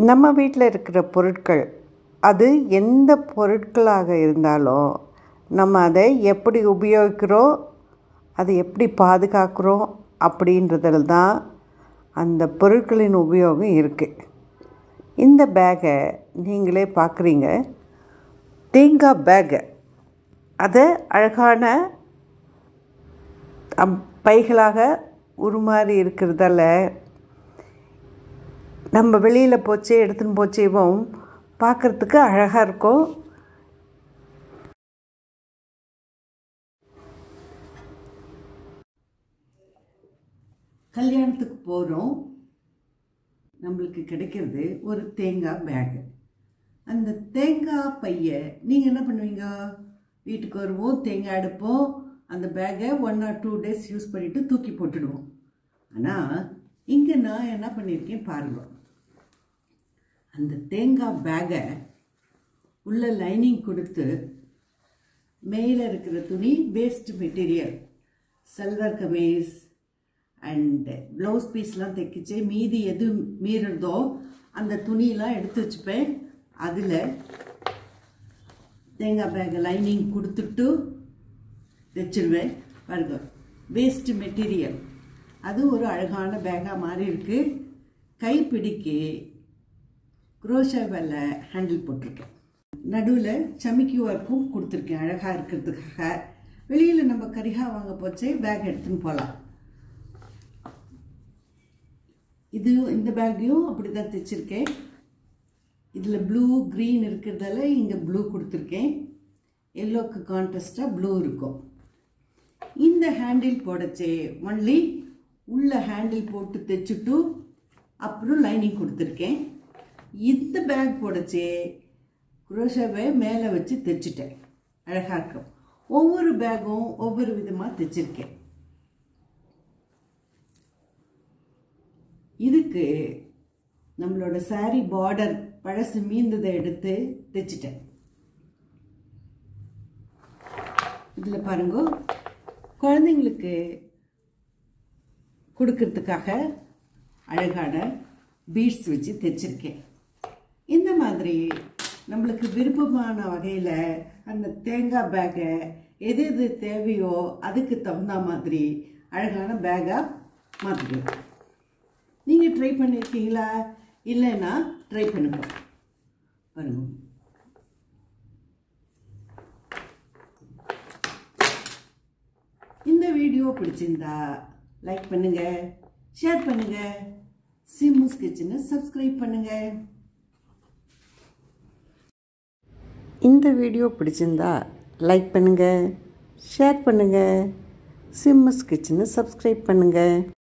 நம்ம வீட்டில் இருக்கிற பொருட்கள், அது எந்த பொருட்களாக இருந்தாலும் நம்ம அதை எப்படி உபயோகிக்கிறோம், அதை எப்படி பாதுகாக்கிறோம் அப்படின்றதில் தான் அந்த பொருட்களின் உபயோகம் இருக்குது. இந்த பேக்கை நீங்களே பார்க்குறீங்க, தேங்காய் பேக்கு. அதை அழகான பைகளாக உருமாறி இருக்கிறதால நம்ம வெளியில் போச்சு எடுத்துன்னு போச்சேவும் பார்க்குறதுக்கு அழகாக இருக்கும். கல்யாணத்துக்கு போகிறோம், நம்மளுக்கு கிடைக்கிறது ஒரு தேங்காய் பேகு. அந்த தேங்காய் பையை நீங்கள் என்ன பண்ணுவீங்க? வீட்டுக்கு வருவோம், தேங்காய் எடுப்போம், அந்த பேக்கை 1 or 2 days யூஸ் பண்ணிவிட்டு தூக்கி போட்டுடுவோம். ஆனால் இங்கே நான் என்ன பண்ணியிருக்கேன் பாருங்க. அந்த தேங்காய் பேக்கை உள்ள லைனிங் கொடுத்து மேலே இருக்கிற துணி waste material, salwar kameez and blouse பீஸ்லாம் தைக்கிச்சு மீதி எது மீறுறதோ அந்த துணியெலாம் எடுத்து வச்சுப்பேன். அதில் தேங்காய் பேக்கை லைனிங் கொடுத்துட்டு தைச்சிடுவேன். பாருங்க, வேஸ்ட் மெட்டீரியல். அது ஒரு அழகான பேக்காக மாறி இருக்குது. கைப்பிடிக்கு குரோஷா வேலை ஹேண்டில் போட்டிருக்கேன். நடுவில் சமிக்கி ஒர்க்கும் கொடுத்துருக்கேன் அழகாக இருக்கிறதுக்காக. வெளியில் நம்ம கரிகா வாங்க போச்சே பேக் எடுத்துன்னு போகலாம். இந்த பேக்கையும் அப்படி தான் தைச்சிருக்கேன். இதில் ப்ளூ க்ரீன் இருக்கிறதால இங்கே ப்ளூ கொடுத்துருக்கேன். எல்லோக்கு கான்ட்ராஸ்டாக ப்ளூ இருக்கும். இந்த ஹேண்டில் போடச்சே ஒன்லி உள்ள ஹேண்டில் போட்டு தைச்சிட்டு அப்புறம் லைனிங் கொடுத்துருக்கேன். இந்த பேக் போடச்சே குரோஷாவை மேலே வச்சு தைச்சிட்டேன். அழகாக இருக்கும். ஒவ்வொரு பேக்கும் ஒவ்வொரு விதமாக தைச்சிருக்கேன். இதுக்கு நம்மளோட சாரி பார்டர் பழசு மீந்ததை எடுத்து தைச்சிட்டேன். இதில் பாருங்க, குழந்தைங்களுக்கு கொடுக்கறதுக்காக அழகான பீட்ஸ் வச்சு தைச்சிருக்கேன். இந்த மாதிரி நம்மளுக்கு விருப்பமான வகையில் அந்த தேங்காய் பேக்கை எது எது தேவையோ அதுக்கு தகுந்த மாதிரி அழகான பேக்காக மாற்றிக்கலாம். நீங்கள் ட்ரை பண்ணியிருக்கீங்களா? இல்லைன்னா ட்ரை பண்ணுங்க. பாருங்க, இந்த வீடியோ பிடிச்சிருந்தா லைக் பண்ணுங்க, ஷேர் பண்ணுங்க, சிம்முஸ் கிச்சனை சப்ஸ்கிரைப் பண்ணுங்க. இந்த வீடியோ பிடிச்சிருந்தா லைக் பண்ணுங்க, ஷேர் பண்ணுங்க, சிம்முஸ் கிச்சனை சப்ஸ்கிரைப் பண்ணுங்க.